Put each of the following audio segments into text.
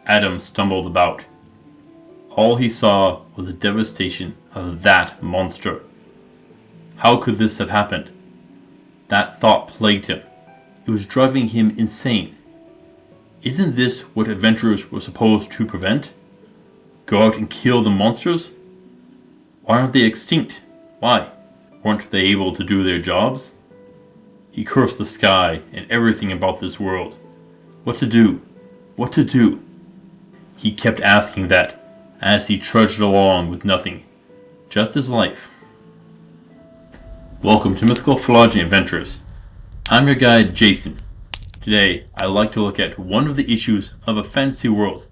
Adam stumbled about. All he saw was the devastation of that monster. How could this have happened? That thought plagued him. It was driving him insane. Isn't this what adventurers were supposed to prevent? Go out and kill the monsters? Why aren't they extinct? Why? Weren't they able to do their jobs? He cursed the sky and everything about this world. What to do? What to do? He kept asking that as he trudged along with nothing, just his life. Welcome to Mythical Phylogeny Adventures. I'm your guide, Jason. Today, I'd like to look at one of the issues of a fantasy world.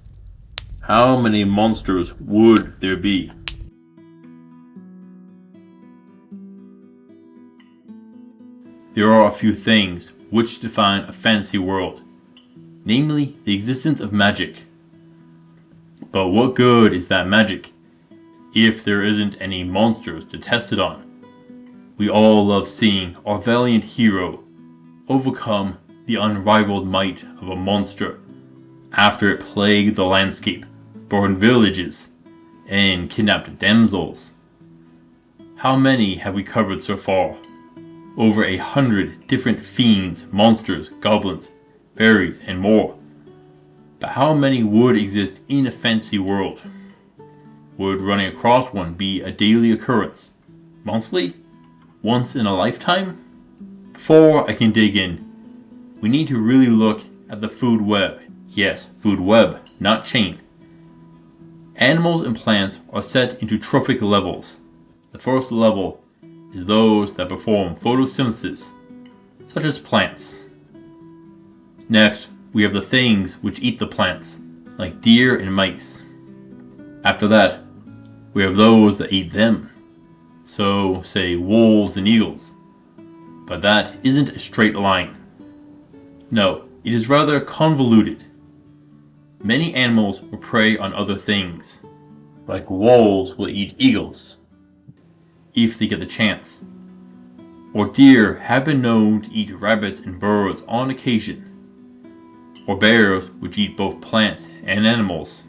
How many monsters would there be? There are a few things which define a fantasy world, namely the existence of magic. But what good is that magic if there isn't any monsters to test it on? We all love seeing our valiant hero overcome the unrivaled might of a monster after it plagued the landscape, burned villages, and kidnapped damsels. How many have we covered so far? Over 100 different fiends, monsters, goblins, fairies, and more. But how many would exist in a fantasy world? Would running across one be a daily occurrence? Monthly? Once in a lifetime? Before I can dig in, we need to really look at the food web. Yes, food web, not chain. Animals and plants are set into trophic levels. The first level is those that perform photosynthesis, such as plants. Next, we have the things which eat the plants, like deer and mice. After that, we have those that eat them, so say wolves and eagles. But that isn't a straight line. No, it is rather convoluted. Many animals will prey on other things, like wolves will eat eagles, if they get the chance. Or deer have been known to eat rabbits and birds on occasion. Or bears which eat both plants and animals,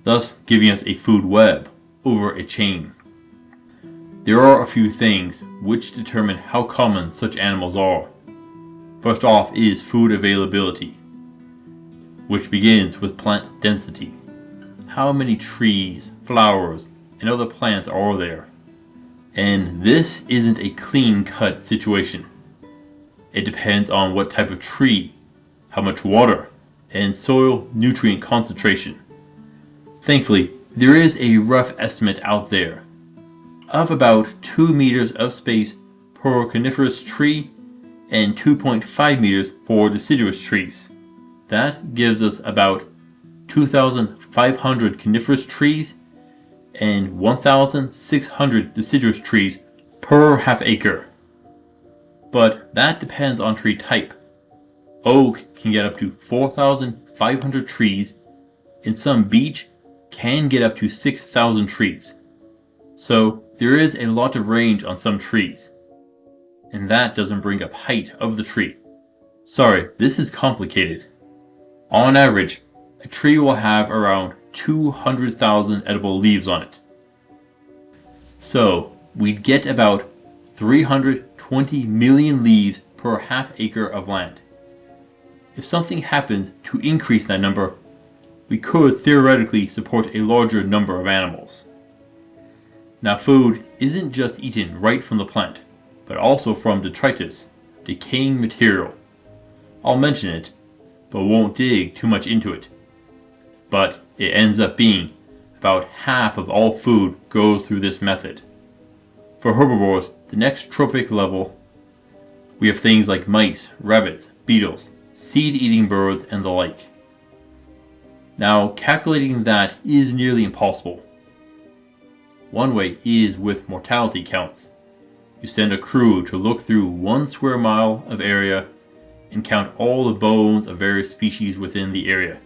thus giving us a food web over a chain. There are a few things which determine how common such animals are. First off is food availability, which begins with plant density. How many trees, flowers, and other plants are there? And this isn't a clean-cut situation. It depends on what type of tree, how much water, and soil nutrient concentration. Thankfully, there is a rough estimate out there of about 2 meters of space per coniferous tree and 2.5 meters for deciduous trees. That gives us about 2,500 coniferous trees and 1,600 deciduous trees per half acre. But that depends on tree type. Oak can get up to 4,500 trees, and some beech can get up to 6,000 trees. So there is a lot of range on some trees. And that doesn't bring up height of the tree. Sorry, this is complicated. On average, a tree will have around 200,000 edible leaves on it. So we'd get about 320 million leaves per half acre of land. If something happens to increase that number, we could theoretically support a larger number of animals. Now food isn't just eaten right from the plant, but also from detritus, decaying material. I'll mention it, but won't dig too much into it. But it ends up being about half of all food goes through this method. For herbivores, the next trophic level, we have things like mice, rabbits, beetles, seed-eating birds, and the like. Now, calculating that is nearly impossible. One way is with mortality counts. You send a crew to look through 1 square mile of area and count all the bones of various species within the area.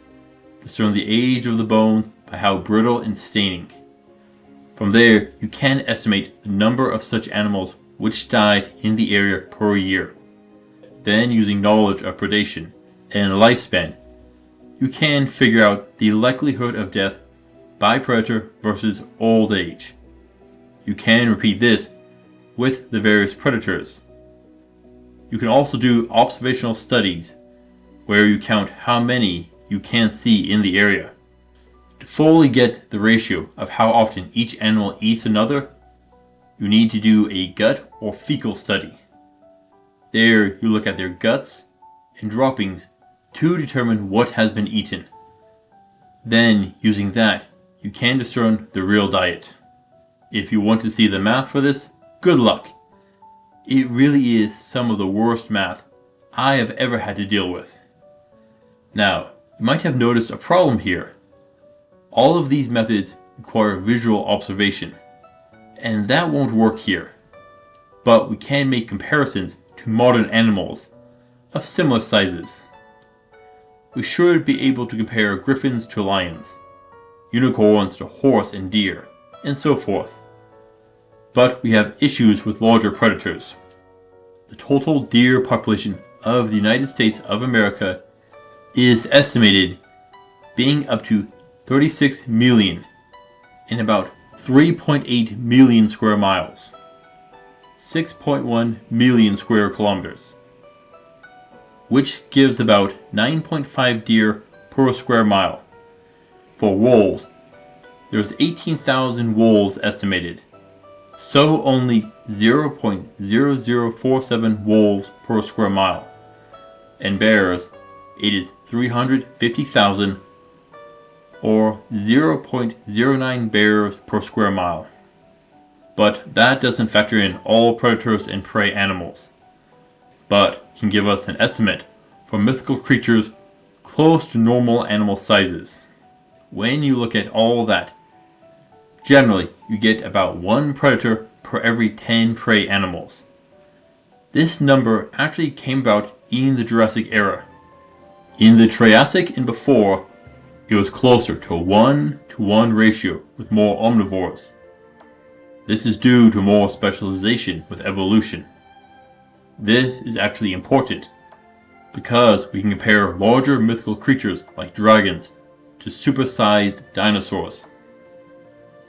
Discern the age of the bones by how brittle and staining. From there, you can estimate the number of such animals which died in the area per year. Then, using knowledge of predation and lifespan, you can figure out the likelihood of death by predator versus old age. You can repeat this with the various predators. You can also do observational studies where you count how many you can see in the area. To fully get the ratio of how often each animal eats another, you need to do a gut or fecal study. There you look at their guts and droppings to determine what has been eaten. Then, using that, you can discern the real diet. If you want to see the math for this, good luck. It really is some of the worst math I have ever had to deal with. Now, you might have noticed a problem here. All of these methods require visual observation, and that won't work here. But we can make comparisons to modern animals of similar sizes. We should be able to compare griffins to lions, unicorns to horse and deer, and so forth. But we have issues with larger predators. The total deer population of the United States of America is estimated being up to 36 million in about 3.8 million square miles, 6.1 million square kilometers, which gives about 9.5 deer per square mile. For wolves, there's 18,000 wolves estimated, so only 0.0047 wolves per square mile. And bears, it is 350,000 or 0.09 bears per square mile. But that doesn't factor in all predators and prey animals, but can give us an estimate for mythical creatures close to normal animal sizes. When you look at all that, generally you get about 1 predator per every 10 prey animals. This number actually came about in the Jurassic era. In the Triassic and before, it was closer to a 1-to-1 ratio with more omnivores. This is due to more specialization with evolution. This is actually important because we can compare larger mythical creatures like dragons to supersized dinosaurs.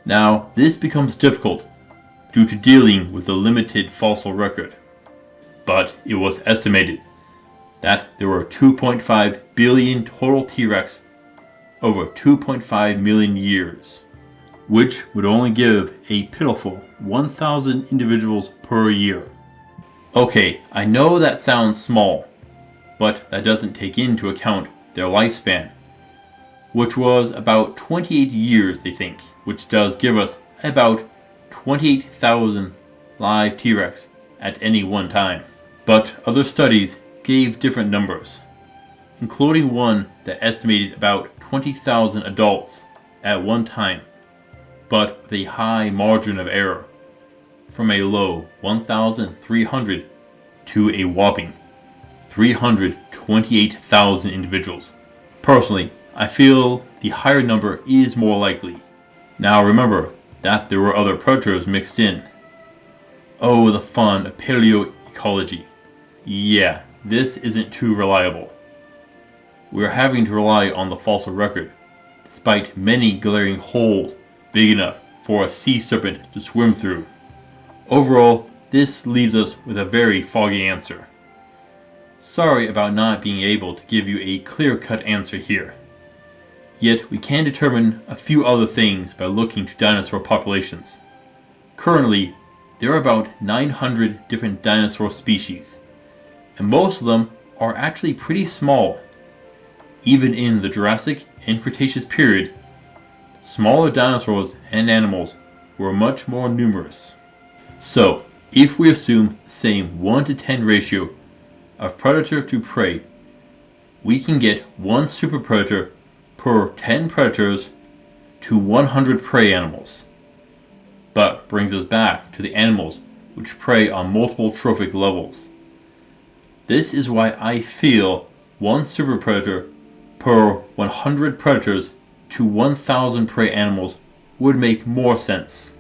Now, this becomes difficult due to dealing with the limited fossil record, but it was estimated that there were 2.5 billion total T-Rex over 2.5 million years, which would only give a pitiful 1,000 individuals per year. Okay, I know that sounds small, but that doesn't take into account their lifespan, which was about 28 years they think, which does give us about 28,000 live T-Rex at any one time. But other studies gave different numbers, including one that estimated about 20,000 adults at one time, but with a high margin of error, from a low 1,300 to a whopping 328,000 individuals. Personally, I feel the higher number is more likely. Now remember that there were other predators mixed in. Oh, the fun of paleoecology. Yeah, this isn't too reliable. We are having to rely on the fossil record, despite many glaring holes big enough for a sea serpent to swim through. Overall, this leaves us with a very foggy answer. Sorry about not being able to give you a clear-cut answer here. Yet we can determine a few other things by looking to dinosaur populations. Currently, there are about 900 different dinosaur species, and most of them are actually pretty small. Even in the Jurassic and Cretaceous period, smaller dinosaurs and animals were much more numerous. So, if we assume the same 1-to-10 ratio of predator to prey, we can get 1 super predator per 10 predators to 100 prey animals. But brings us back to the animals which prey on multiple trophic levels. This is why I feel 1 super predator per 100 predators to 1,000 prey animals would make more sense,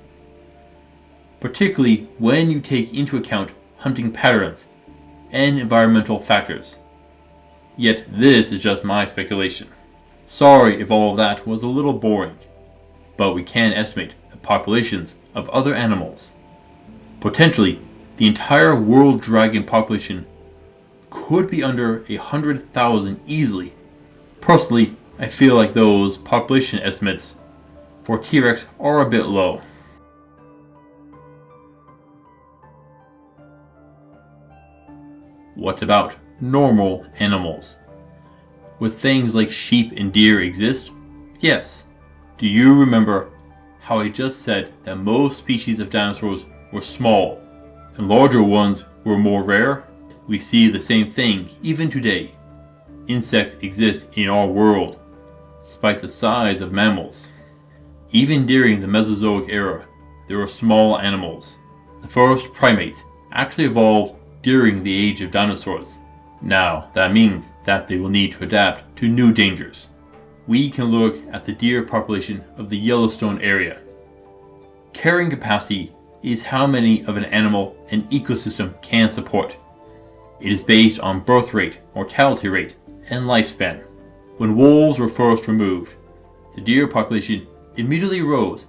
particularly when you take into account hunting patterns and environmental factors. Yet this is just my speculation. Sorry if all of that was a little boring, but we can estimate the populations of other animals. Potentially, the entire world dragon population could be under 100,000 easily. Personally, I feel like those population estimates for T-Rex are a bit low. What about normal animals? Would things like sheep and deer exist? Yes. Do you remember how I just said that most species of dinosaurs were small and larger ones were more rare? We see the same thing even today. Insects exist in our world, despite the size of mammals. Even during the Mesozoic era, there were small animals. The first primates actually evolved during the age of dinosaurs. Now, that means that they will need to adapt to new dangers. We can look at the deer population of the Yellowstone area. Carrying capacity is how many of an animal an ecosystem can support. It is based on birth rate, mortality rate, and lifespan. When wolves were first removed, the deer population immediately rose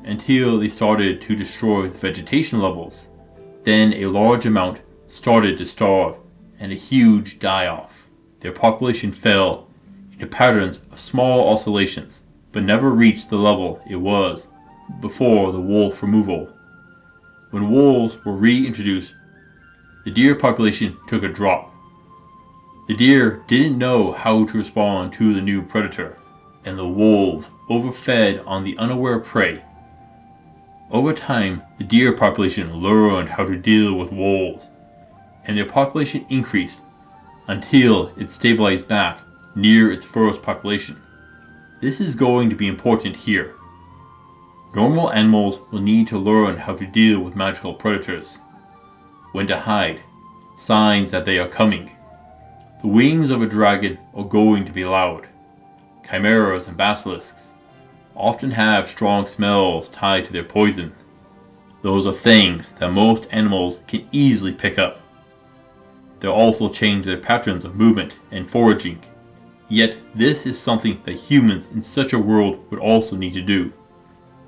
until they started to destroy the vegetation levels. Then a large amount started to starve and a huge die-off. Their population fell into patterns of small oscillations, but never reached the level it was before the wolf removal. When wolves were reintroduced, the deer population took a drop. The deer didn't know how to respond to the new predator, and the wolves overfed on the unaware prey. Over time, the deer population learned how to deal with wolves, and their population increased until it stabilized back near its first population. This is going to be important here. Normal animals will need to learn how to deal with magical predators, when to hide, signs that they are coming. The wings of a dragon are going to be loud. Chimeras and basilisks often have strong smells tied to their poison. Those are things that most animals can easily pick up. They'll also change their patterns of movement and foraging. Yet this is something that humans in such a world would also need to do.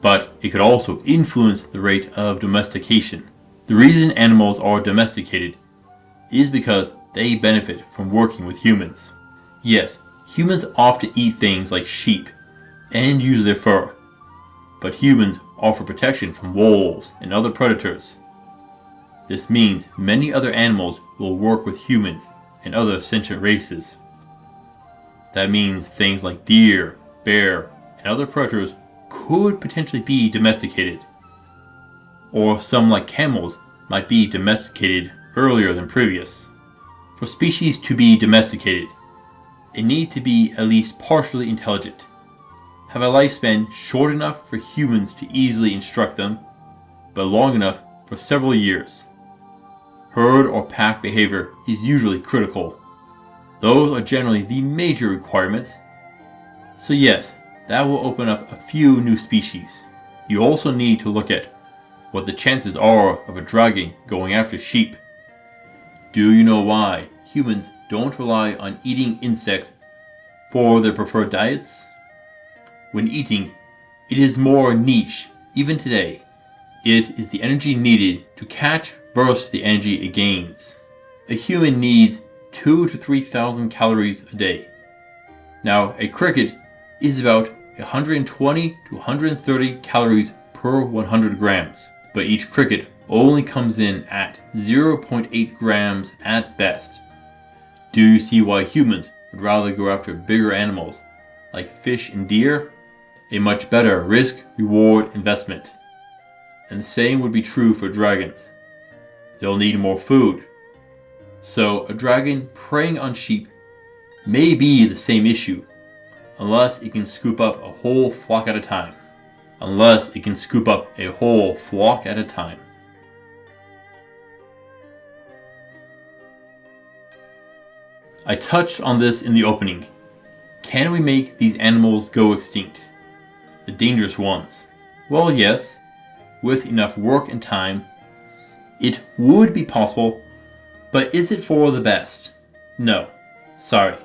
But it could also influence the rate of domestication. The reason animals are domesticated is because they benefit from working with humans. Yes, humans often eat things like sheep and use their fur, but humans offer protection from wolves and other predators. This means many other animals will work with humans and other sentient races. That means things like deer, bear, and other predators could potentially be domesticated. Or some like camels might be domesticated earlier than previous. For species to be domesticated, it needs to be at least partially intelligent, have a lifespan short enough for humans to easily instruct them, but long enough for several years. Herd or pack behavior is usually critical. Those are generally the major requirements. So yes, that will open up a few new species. You also need to look at what the chances are of a dragon going after sheep. Do you know why humans don't rely on eating insects for their preferred diets? When eating, it is more niche, even today. It is the energy needed to catch versus the energy it gains. A human needs 2,000 to 3,000 calories a day. Now, a cricket is about 120 to 130 calories per 100 grams, but each cricket only comes in at 0.8 grams at best. Do you see why humans would rather go after bigger animals like fish and deer? A much better risk-reward investment. And the same would be true for dragons. They'll need more food. So a dragon preying on sheep may be the same issue, unless it can scoop up a whole flock at a time. Unless it can scoop up a whole flock at a time. I touched on this in the opening. Can we make these animals go extinct? The dangerous ones. Well, yes, with enough work and time, it would be possible, but is it for the best? No, sorry,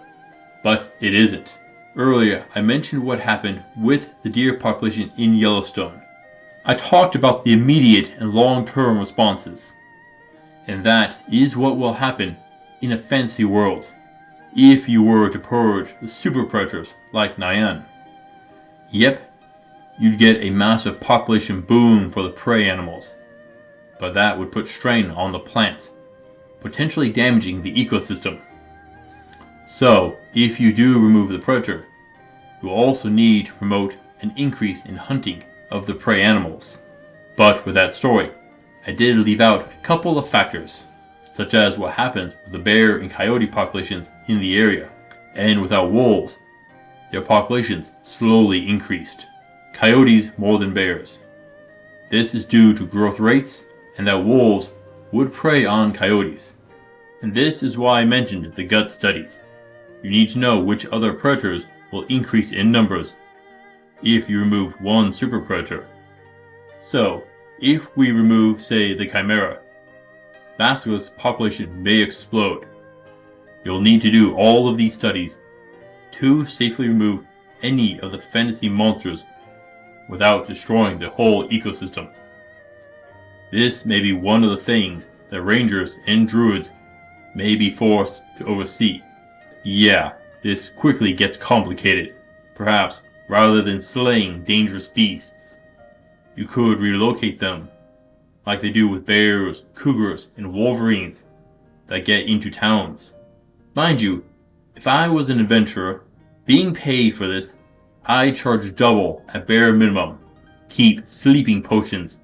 but it isn't. Earlier, I mentioned what happened with the deer population in Yellowstone. I talked about the immediate and long-term responses. And that is what will happen in a fantasy world if you were to purge the super predators like Nyan. Yep, you'd get a massive population boom for the prey animals, but that would put strain on the plants, potentially damaging the ecosystem. So, if you do remove the predator, you also need to promote an increase in hunting of the prey animals. But with that story, I did leave out a couple of factors, such as what happens with the bear and coyote populations in the area. And without wolves, their populations slowly increased. Coyotes more than bears. This is due to growth rates and that wolves would prey on coyotes. And this is why I mentioned the gut studies. You need to know which other predators will increase in numbers if you remove one super predator. So, if we remove, say, the chimera, Basilisk's population may explode. You'll need to do all of these studies to safely remove any of the fantasy monsters without destroying the whole ecosystem. This may be one of the things that rangers and druids may be forced to oversee. Yeah, this quickly gets complicated. Perhaps, rather than slaying dangerous beasts, you could relocate them, like they do with bears, cougars, and wolverines that get into towns. Mind you, if I was an adventurer, being paid for this, I'd charge double at bare minimum. Keep sleeping potions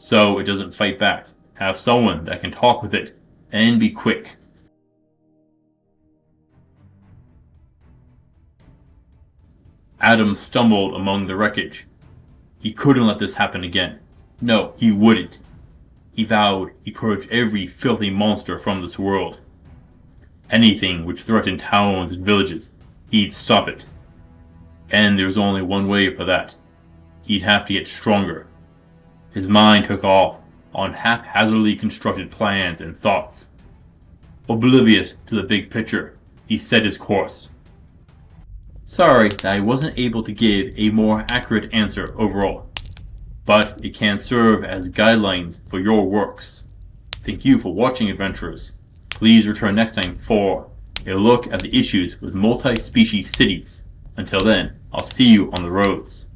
so it doesn't fight back. Have someone that can talk with it, and be quick. Adam stumbled among the wreckage. He couldn't let this happen again. No, he wouldn't. He vowed he'd purge every filthy monster from this world. Anything which threatened towns and villages, he'd stop it. And there was only one way for that. He'd have to get stronger. His mind took off on haphazardly constructed plans and thoughts. Oblivious to the big picture, he set his course. Sorry that I wasn't able to give a more accurate answer overall, but it can serve as guidelines for your works. Thank you for watching, adventurers. Please return next time for a look at the issues with multi-species cities. Until then, I'll see you on the roads.